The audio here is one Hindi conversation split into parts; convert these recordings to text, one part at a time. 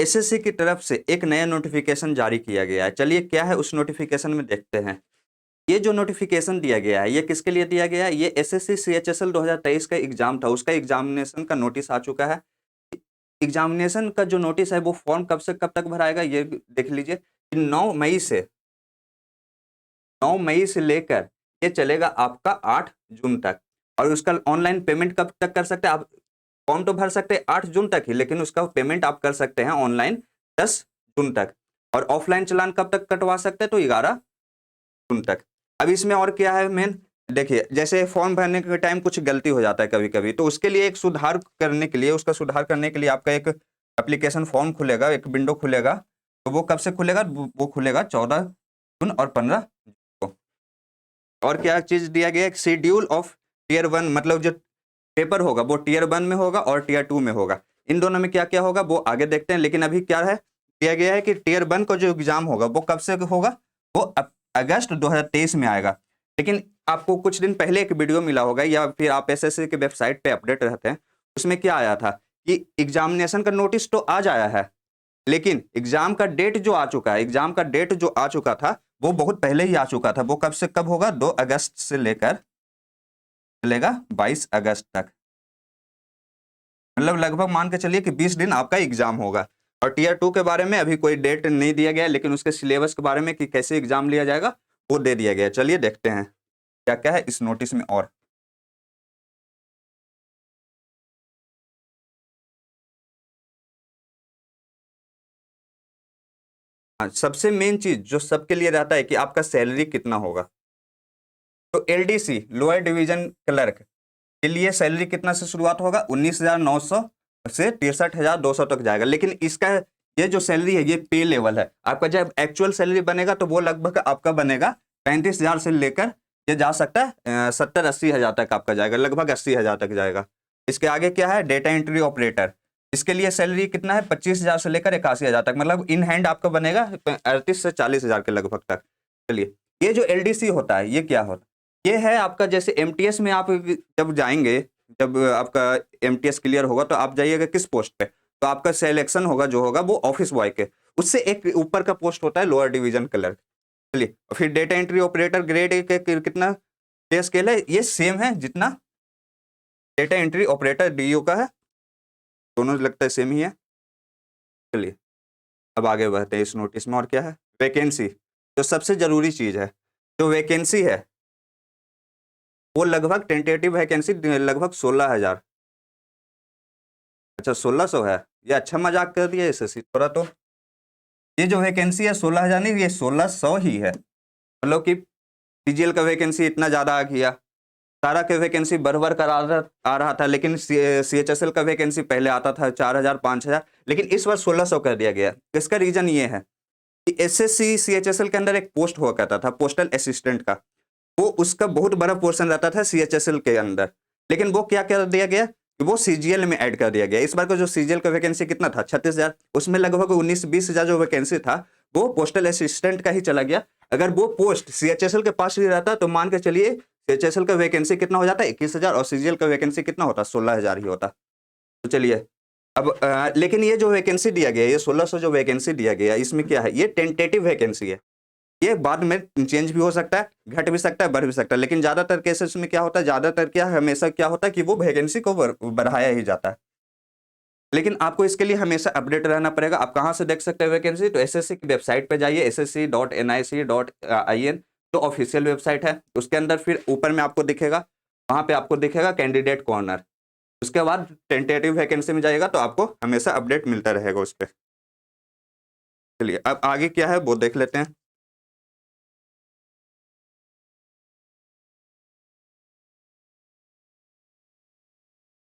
एसएससी की तरफ से एक नया नोटिफिकेशन जारी किया गया है। चलिए क्या है उस नोटिफिकेशन में देखते हैं। ये जो नोटिफिकेशन दिया गया है ये किसके लिए दिया गया है? ये एसएससी सीएचएसएल 2023 का एग्जाम था, उसका एग्जामिनेशन का नोटिस आ चुका है। एग्जामिनेशन का जो नोटिस है वो फॉर्म कब से कब तक भराएगा ये देख लीजिए कि 9 मई से लेकर ये चलेगा आपका 8 जून तक। और उसका ऑनलाइन पेमेंट कब तक कर सकते हैं आप? फॉर्म तो भर सकते हैं 8 जून तक ही, लेकिन उसका पेमेंट आप कर सकते हैं ऑनलाइन 10 जून तक। और ऑफलाइन चालान कब तक कटवा सकते हैं? तो 11 जून तक। अब इसमें और क्या है मेन, देखिए जैसे फॉर्म भरने के टाइम कुछ गलती हो जाता है कभी कभी, तो उसके लिए एक सुधार करने के लिए, उसका सुधार करने के लिए आपका एक एप्लीकेशन फॉर्म खुलेगा, एक विंडो खुलेगा। तो वो कब से खुलेगा? वो खुलेगा 14 जून और 15 को। और क्या चीज दिया गया है? शेड्यूल ऑफ टीयर 1, मतलब जो पेपर होगा वो टीयर 1 में होगा और टीयर 2 में होगा। इन दोनों में क्या क्या होगा वो आगे देखते हैं, लेकिन अभी क्या है दिया गया है कि टीयर 1 का जो एग्जाम होगा वो कब से होगा? वो अगस्त 2023 में आएगा। लेकिन आपको कुछ दिन पहले एक वीडियो मिला होगा या फिर आप एसएससी के वेबसाइट पे अपडेट रहते हैं, उसमें क्या आया था कि एग्जामिनेशन का नोटिस तो आज आया है, लेकिन एग्जाम का डेट जो आ चुका है, एग्जाम का डेट जो आ चुका था वो बहुत पहले ही आ चुका था। वो कब से कब होगा? 2 अगस्त से लेकर चलेगा 22 अगस्त तक। मतलब लगभग मान के चलिए कि 20 दिन आपका एग्जाम होगा। और टीयर 2 के बारे में अभी कोई डेट नहीं दिया गया, लेकिन उसके सिलेबस के बारे में कि कैसे एग्जाम लिया जाएगा वो दे दिया गया। चलिए देखते हैं क्या क्या है इस नोटिस में। और हाँ, सबसे मेन चीज जो सबके लिए रहता है कि आपका सैलरी कितना होगा। तो एलडीसी लोअर डिवीजन क्लर्क के लिए सैलरी कितना से शुरुआत होगा? 19,900 से 63,200 तक जाएगा। लेकिन इसका ये जो सैलरी है ये पे लेवल है। आपका जब एक्चुअल सैलरी बनेगा तो वो लगभग आपका बनेगा 35,000 से लेकर ये जा सकता है 70-80 हज़ार तक आपका जाएगा, लगभग 80,000 तक जाएगा। इसके आगे क्या है? Data entry operator. इसके लिए सैलरी कितना है? 25,000 से लेकर 81,000 तक, मतलब इन हैंड आपका बनेगा 38 से 40,000 के लगभग तक। चलिए ये जो एलडीसी होता है ये क्या होता है? ये है आपका जैसे एमटीएस में आप जब जाएंगे, जब आपका एमटीएस क्लियर होगा तो आप जाइएगा किस पोस्ट पे? तो आपका सिलेक्शन होगा जो होगा वो ऑफिस बॉय के, उससे एक ऊपर का पोस्ट होता है लोअर डिवीजन क्लर्क। चलिए फिर data entry operator grade A के कितना पे स्केल है? ये सेम है जितना डेटा एंट्री ऑपरेटर डीयू का है, दोनों लगता है सेम ही है। चलिए अब आगे बढ़ते हैं इस नोटिस में। और क्या है? वैकेंसी, जो सबसे जरूरी चीज है। जो वैकेंसी है वो लगभग टेंटेटिव वैकेंसी लगभग 16,000, अच्छा 1600 है। ये अच्छा मजाक कर दिया एसएससी थोड़ा। तो ये जो वैकेंसी है 16,000 नहीं, ये 1600 ही है। मतलब कि सीजीएल का वैकेंसी इतना ज्यादा आ गया, सारा के वैकेंसी बढ़ बढ़ कर आ रहा था, लेकिन सीएचएसएल का वैकेंसी पहले आता था 4,000 5,000, लेकिन इस बार 1600 कर दिया गया। इसका रीजन ये है कि एसएससी सीएचएसएल के अंदर एक पोस्ट हुआ करता था पोस्टल असिस्टेंट का, वो उसका बहुत बड़ा पोर्शन रहता था सीएचएसएल के अंदर, लेकिन वो क्या कर दिया गया कि वो सीजीएल में ऐड कर दिया गया। इस बार का जो सीजीएल का वैकेंसी कितना था? 36,000, उसमें लगभग 19-20 हज़ार जो वैकेंसी था वो पोस्टल असिस्टेंट का ही चला गया। अगर वो पोस्ट सीएचएसएल के पास ही रहता तो मान के चलिए सीएचएसएल का वैकेंसी कितना हो जाता? 21,000, और सीजीएल का वैकेंसी कितना होता? 16,000 ही होता। तो चलिए अब लेकिन ये जो वैकेंसी दिया गया, ये 1600 जो वैकेंसी दिया गया, इसमें क्या है? ये टेंटेटिव वैकेंसी है। ये बाद में चेंज भी हो सकता है, घट भी सकता है, बढ़ भी सकता है, लेकिन ज्यादातर केसेस में क्या होता है, ज्यादातर क्या हमेशा क्या होता है कि वो वैकेंसी को बढ़ाया ही जाता है। लेकिन आपको इसके लिए हमेशा अपडेट रहना पड़ेगा। आप कहाँ से देख सकते हैं वैकेंसी? तो एसएससी की वेबसाइट पे जाइए, ssc.nic.in, जो ऑफिशियल वेबसाइट है। उसके अंदर फिर ऊपर में आपको दिखेगा, वहां पे आपको दिखेगा कैंडिडेट कॉर्नर। उसके बाद टेंटेटिव वैकेंसी में जाएगा तो आपको हमेशा अपडेट मिलता रहेगा उस पर। चलिए अब आगे क्या है वो देख लेते हैं।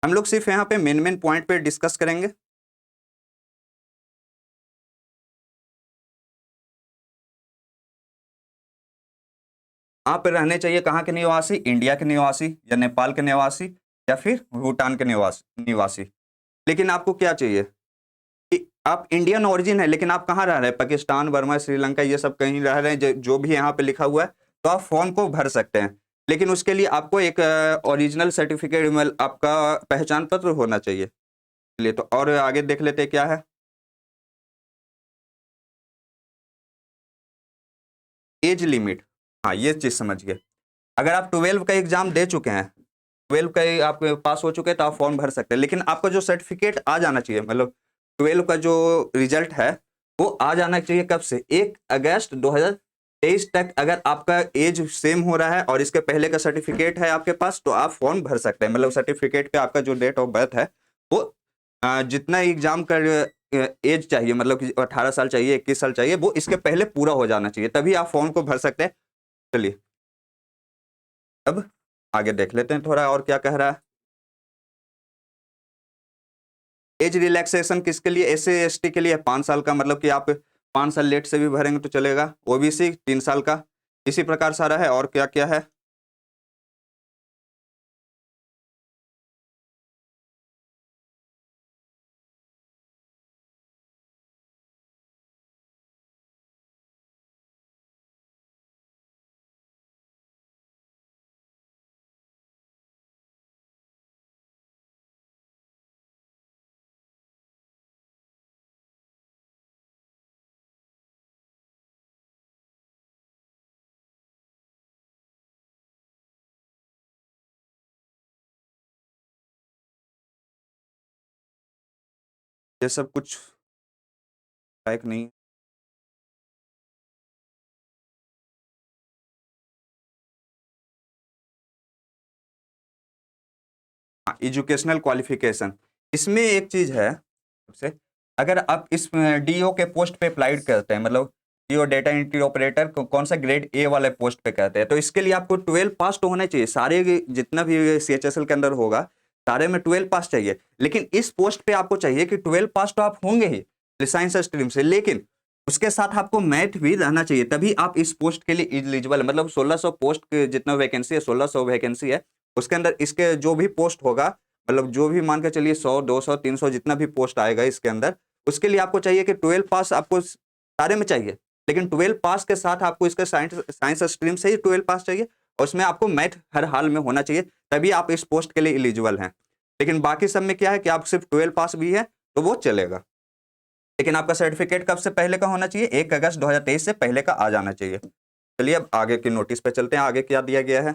हम लोग सिर्फ यहाँ पे मेन मेन पॉइंट पे डिस्कस करेंगे। आप रहने चाहिए कहाँ के निवासी? इंडिया के निवासी या नेपाल के निवासी या फिर भूटान के निवासी निवासी। लेकिन आपको क्या चाहिए कि आप इंडियन ओरिजिन है, लेकिन आप कहाँ रह रहे हैं? पाकिस्तान, बर्मा, श्रीलंका, ये सब कहीं रह रहे हैं, जो भी यहाँ पे लिखा हुआ है, तो आप फॉर्म को भर सकते हैं। लेकिन उसके लिए आपको एक ओरिजिनल सर्टिफिकेट, आपका पहचान पत्र होना चाहिए। चलिए तो और आगे देख लेते हैं क्या है। एज लिमिट, हाँ ये चीज समझिए। अगर आप 12 का एग्जाम दे चुके हैं, 12 का आपके पास हो चुके हैं, तो आप फॉर्म भर सकते हैं। लेकिन आपका जो सर्टिफिकेट आ जाना चाहिए, मतलब 12 का जो रिजल्ट है वो आ जाना चाहिए कब से, 1 अगस्त 2023 तक। अगर आपका एज सेम हो रहा है और इसके पहले का सर्टिफिकेट है आपके पास, तो आप फॉर्म भर सकते हैं। मतलब सर्टिफिकेट पे आपका जो डेट ऑफ बर्थ है वो जितना एग्जाम का एज चाहिए, मतलब कि 18 साल चाहिए, 21 साल चाहिए, वो इसके पहले पूरा हो जाना चाहिए, तभी आप फॉर्म को भर सकते हैं। चलिए अब आगे देख लेते हैं थोड़ा और क्या कह रहा है। एज रिलैक्सेशन किसके लिए, एस सी एस टी के लिए 5 साल का, मतलब कि आप 5 साल लेट से भी भरेंगे तो चलेगा। ओबीसी 3 साल का, इसी प्रकार सारा है। और क्या क्या है, ये सब कुछ लायक नहीं। हाँ, एजुकेशनल क्वालिफिकेशन, इसमें एक चीज है सबसे, अगर आप इस डीओ के पोस्ट पे अप्लाइड करते हैं, मतलब डीओ डेटा एंट्री ऑपरेटर कौन सा ग्रेड ए वाले पोस्ट पे करते हैं, तो इसके लिए आपको 12 पास तो होना चाहिए। सारे जितना भी सीएचएसएल के अंदर होगा सारे में 12 पास चाहिए। लेकिन इस पोस्ट पे आपको चाहिए कि 12 पास तो आप होंगे ही साइंस स्ट्रीम से, लेकिन उसके साथ आपको मैथ भी रहना चाहिए, तभी आप इस पोस्ट के लिए एलिजिबल है। मतलब 1600 पोस्ट के जितना वैकेंसी है, 1600 वैकेंसी है, उसके अंदर इसके जो भी पोस्ट होगा, मतलब जो भी मान के चलिए 100 200 300 जितना भी पोस्ट आएगा इसके अंदर, उसके लिए आपको चाहिए कि 12 पास आपको सारे में चाहिए। लेकिन 12 पास के साथ आपको इसका साइंस साइंस स्ट्रीम से ही 12 पास चाहिए, और उसमें आपको मैथ हर हाल में होना चाहिए, तभी आप इस पोस्ट के लिए एलिजिबल हैं। लेकिन बाकी सब में क्या है कि आप सिर्फ 12 पास भी है तो वो चलेगा। लेकिन आपका सर्टिफिकेट कब से पहले का होना चाहिए, 1 अगस्त 2023 से पहले का आ जाना चाहिए। चलिए अब आगे की नोटिस पे चलते हैं, आगे क्या दिया गया है।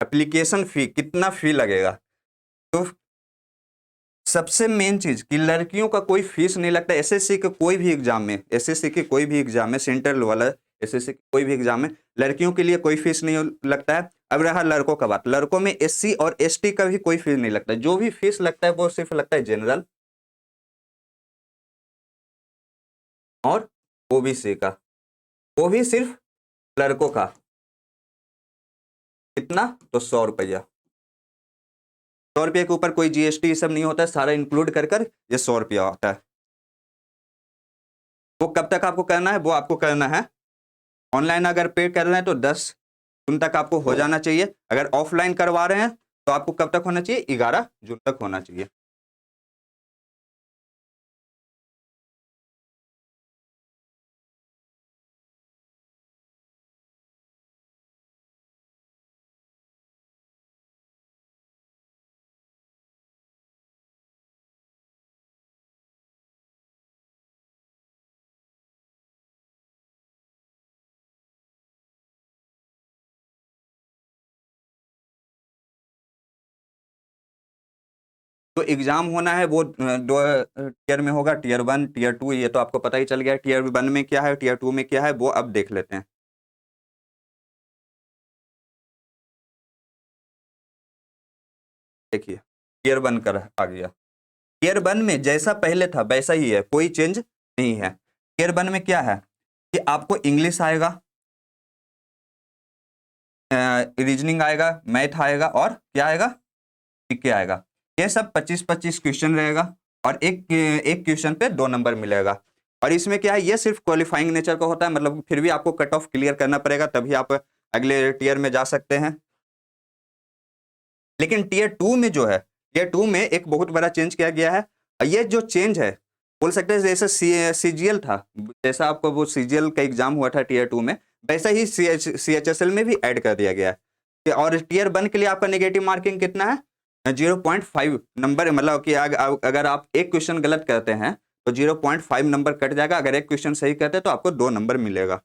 एप्लीकेशन फी, कितना फी लगेगा, तो सबसे मेन चीज कि लड़कियों का कोई फीस नहीं लगता। एसएससी के कोई भी एग्जाम में, एसएससी के कोई भी एग्जाम में, सेंट्रल वाला एसएससी के कोई भी एग्जाम में लड़कियों के लिए कोई फीस नहीं लगता है। अब रहा लड़कों का बात, लड़कों में एससी और एसटी का भी कोई फीस नहीं लगता है। जो भी फीस लगता है वो सिर्फ लगता है जनरल और ओबीसी का, वो भी सिर्फ लड़कों का। कितना, तो 100 रुपया। 100 रुपये के ऊपर कोई जीएसटी सब नहीं होता है, सारा इंक्लूड कर कर ये 100 रुपया आता है। वो कब तक आपको करना है, वो आपको करना है ऑनलाइन। अगर पे कर रहे हैं तो 10 जून तक आपको हो जाना चाहिए। अगर ऑफलाइन करवा रहे हैं तो आपको कब तक होना चाहिए, 11 जून तक होना चाहिए। तो एग्जाम होना है वो दो टीयर में होगा, टीयर 1 टीयर 2, ये तो आपको पता ही चल गया। टीयर 1 में क्या है, टीयर 2 में क्या है, वो अब देख लेते हैं। देखिए टीयर 1 कर आ गया। टीयर 1 में जैसा पहले था वैसा ही है, कोई चेंज नहीं है। टीयर 1 में क्या है कि आपको इंग्लिश आएगा, रीजनिंग आएगा, मैथ आएगा, और क्या आएगा, जीके आएगा। ये सब 25-25 क्वेश्चन रहेगा, और एक एक क्वेश्चन पे 2 नंबर मिलेगा। और इसमें क्या है, ये सिर्फ क्वालिफाइंग नेचर का होता है, मतलब फिर भी आपको कट ऑफ क्लियर करना पड़ेगा, तभी आप अगले टीयर में जा सकते हैं। लेकिन टीयर 2 में जो है, टीयर 2 में एक बहुत बड़ा चेंज किया गया है। और ये जो चेंज है, बोल सकते हैं जैसे सीजीएल था, जैसा आपको वो सीजीएल का एग्जाम हुआ था टीयर 2 में, वैसा ही CHSL में भी ऐड कर दिया गया है। और टीयर 1 के लिए आपका नेगेटिव मार्किंग कितना है, 0.5 नंबर, मतलब कि अगर आप एक क्वेश्चन गलत करते हैं तो 0.5 नंबर कट जाएगा, अगर एक क्वेश्चन सही करते हैं तो आपको 2 नंबर मिलेगा।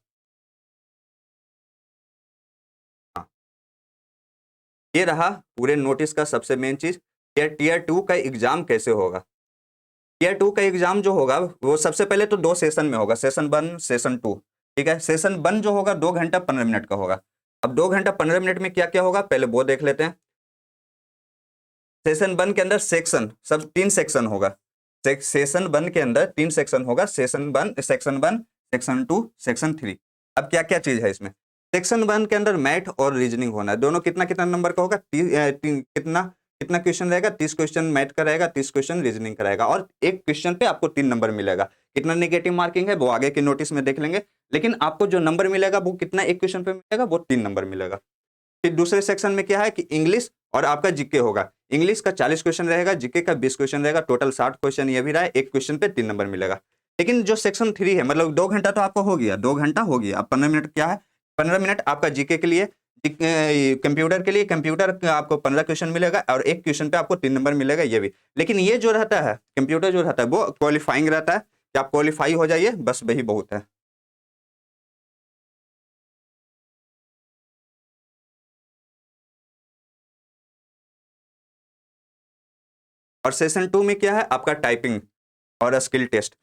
हाँ, ये रहा पूरे नोटिस का सबसे मेन चीज। टीयर 2 का एग्जाम कैसे होगा। टीयर 2 का एग्जाम जो होगा वो सबसे पहले तो 2 सेशन में होगा, सेशन 1 सेशन 2। ठीक है, सेशन 1 जो होगा 2 घंटा 15 मिनट का होगा। अब 2 घंटा 15 मिनट में क्या क्या होगा पहले वो देख लेते हैं। सेशन 1 के अंदर सेक्शन सब 3 सेक्शन होगा। सेशन 1 के अंदर 3 सेक्शन होगा, सेक्शन 1 सेक्शन 2 सेक्शन 3। अब क्या क्या चीज है इसमें। सेक्शन 1 के अंदर मैथ और रीजनिंग होना है, दोनों कितना कितना नंबर का होगा, कितना कितना क्वेश्चन रहेगा, 30 क्वेश्चन मैथ का रहेगा, 30 क्वेश्चन रीजनिंग का रहेगा, और एक क्वेश्चन पे आपको 3 नंबर मिलेगा। कितना नेगेटिव मार्किंग है वो आगे के नोटिस में देख लेंगे, लेकिन आपको जो नंबर मिलेगा वो कितना एक क्वेश्चन पे मिलेगा, वो 3 नंबर मिलेगा। फिर दूसरे सेक्शन में क्या है कि इंग्लिश और आपका जीके होगा। इंग्लिश का 40 क्वेश्चन रहेगा, जीके का 20 क्वेश्चन रहेगा, टोटल 60 क्वेश्चन ये भी रहा है, एक क्वेश्चन पे 3 नंबर मिलेगा। लेकिन जो सेक्शन 3 है, मतलब 2 घंटा तो आपको हो गया, 2 घंटा हो गया, अब 15 मिनट क्या है, 15 मिनट आपका जीके के लिए, कंप्यूटर के लिए, कंप्यूटर का आपको 15 क्वेश्चन मिलेगा और एक क्वेश्चन पे आपको 3 नंबर मिलेगा ये भी। लेकिन ये जो रहता है कंप्यूटर जो रहता है वो क्वालिफाइंग रहता है, कि आप क्वालिफाई हो जाइए बस वही बहुत है। और सेशन 2 में क्या है आपका टाइपिंग और स्किल टेस्ट।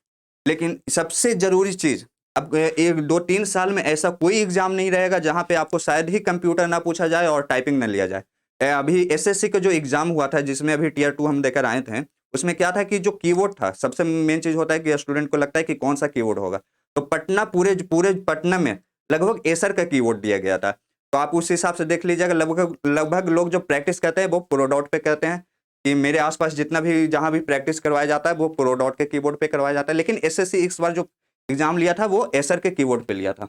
लेकिन सबसे जरूरी चीज, अब 1 2 3 साल में ऐसा कोई एग्जाम नहीं रहेगा जहां पे आपको शायद ही कंप्यूटर ना पूछा जाए और टाइपिंग ना लिया जाए। अभी एसएससी का जो एग्जाम हुआ था जिसमें अभी टीयर 2 हम देकर आए थे, उसमें क्या था कि जो कीबोर्ड था, सबसे मेन चीज होता है कि स्टूडेंट को लगता है कि कौन सा कीबोर्ड होगा, तो पटना पूरे पूरे पटना में लगभग एसर का कीबोर्ड दिया गया था। तो आप उस हिसाब से देख लीजिएगा, लगभग लगभग लोग जो प्रैक्टिस करते हैं वो प्रोडॉट पे करते हैं, कि मेरे आसपास जितना भी जहां भी प्रैक्टिस करवाया जाता है वो प्रोडॉट के कीबोर्ड पे करवाया जाता है। लेकिन एसएससी इस बार जो एग्जाम लिया था वो एसर के कीबोर्ड पे लिया था।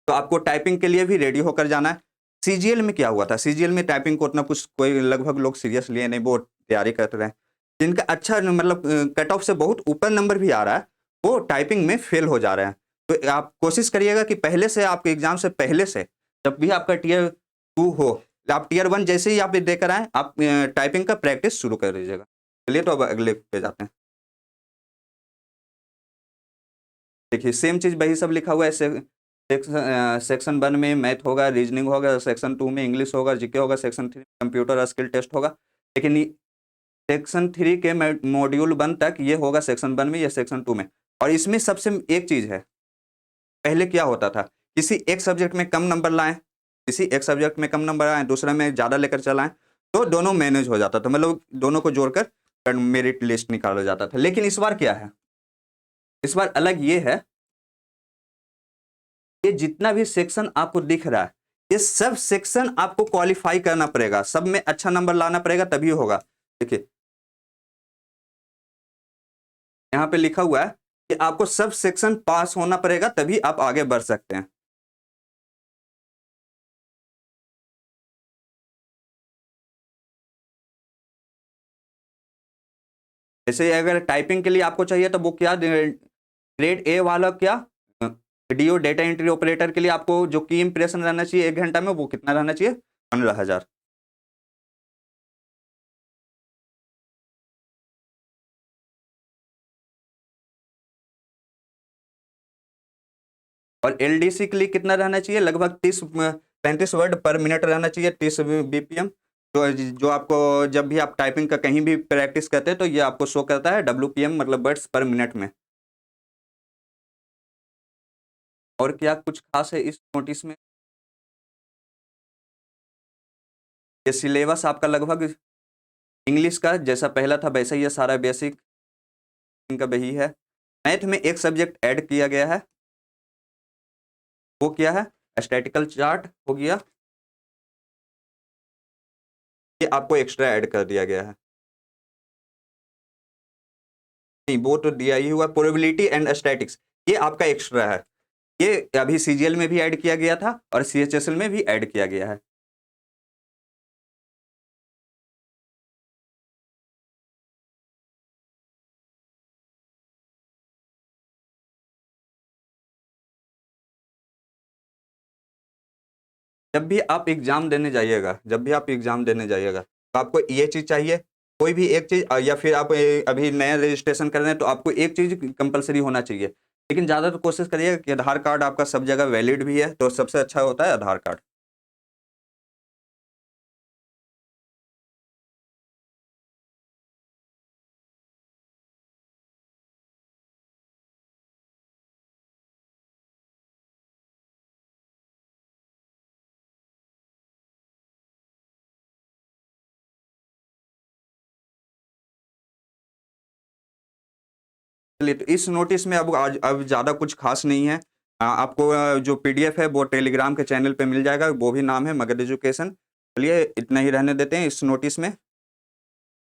तो आपको टाइपिंग के लिए भी रेडी होकर जाना है। सीजीएल में क्या हुआ था, सीजीएल में टाइपिंग को उतना कुछ कोई लगभग लोग सीरियस लिए नहीं, वो तैयारी कर रहे हैं। जिनका अच्छा मतलब कट ऑफ से बहुत ऊपर नंबर भी आ रहा है वो टाइपिंग में फेल हो जा रहे हैं। तो आप कोशिश करिएगा कि पहले से आपके एग्जाम से पहले से, जब भी आपका टीयर 2 हो, आप टीयर 1 जैसे ही आप देकर आए आप टाइपिंग का प्रैक्टिस शुरू कर दीजिएगा। चलिए तो अब अगले पे जाते हैं। देखिए सेम चीज वही सब लिखा हुआ है। सेक्शन 1 में मैथ होगा, रीजनिंग होगा, सेक्शन 2 में इंग्लिश होगा, जीके होगा, सेक्शन 3 में कंप्यूटर स्किल टेस्ट होगा। लेकिन सेक्शन 3 के मॉड्यूल 1 तक ये होगा सेक्शन 1 में या सेक्शन 2 में। और इसमें सबसे एक चीज है, पहले क्या होता था, किसी एक सब्जेक्ट में कम नंबर लाएं, किसी एक सब्जेक्ट में कम नंबर आए, दूसरे में ज्यादा लेकर चलाएं, तो दोनों मैनेज हो जाता था, मतलब दोनों को जोड़कर मेरिट लिस्ट निकाला जाता था। लेकिन इस बार क्या है, इस बार अलग ये है, ये जितना भी सेक्शन आपको दिख रहा है ये सब सेक्शन आपको क्वालिफाई करना पड़ेगा, सब में अच्छा नंबर लाना पड़ेगा तभी होगा। देखिए यहाँ पे लिखा हुआ है कि आपको सब सेक्शन पास होना पड़ेगा तभी आप आगे बढ़ सकते हैं। जैसे अगर टाइपिंग के लिए आपको चाहिए तो वो क्या, ग्रेड ए वाला क्या, डीओ डेटा एंट्री ऑपरेटर के लिए आपको जो की इंप्रेशन रहना चाहिए 1 घंटा में वो कितना रहना चाहिए, 15,000। और एलडीसी के लिए कितना रहना चाहिए, लगभग 30 35 वर्ड पर मिनट रहना चाहिए, 30 बीपीएम। तो जो आपको जब भी आप टाइपिंग का कहीं भी प्रैक्टिस करते हैं तो ये आपको शो करता है डब्ल्यूपीएम, मतलब वर्ड्स पर मिनट में। और क्या कुछ खास है इस नोटिस में। ये सिलेबस आपका लगभग इंग्लिश का जैसा पहला था वैसा ही है, सारा बेसिक इनका वही है। मैथ में एक सब्जेक्ट ऐड किया गया है, वो क्या है, स्टैटिकल चार्ट हो गया, ये आपको एक्स्ट्रा ऐड कर दिया गया है। नहीं वो तो दिया ही हुआ, प्रोबेबिलिटी एंड स्टैटिक्स ये आपका एक्स्ट्रा है। ये अभी सीजीएल में भी ऐड किया गया था और सीएचएसएल में भी ऐड किया गया है। जब भी आप एग्जाम देने जाइएगा, तो आपको ये चीज चाहिए, कोई भी एक चीज, या फिर आप अभी नया रजिस्ट्रेशन कर रहे हैं तो आपको एक चीज कंपलसरी होना चाहिए। लेकिन ज्यादातर कोशिश करिएगा कि आधार कार्ड आपका सब जगह वैलिड भी है, तो सबसे अच्छा होता है आधार कार्ड। चलिए, तो इस नोटिस में अब ज़्यादा कुछ खास नहीं है। आपको जो पीडीएफ है वो टेलीग्राम के चैनल पे मिल जाएगा, वो भी नाम है मगध एजुकेशन। चलिए, इतना ही रहने देते हैं इस नोटिस में।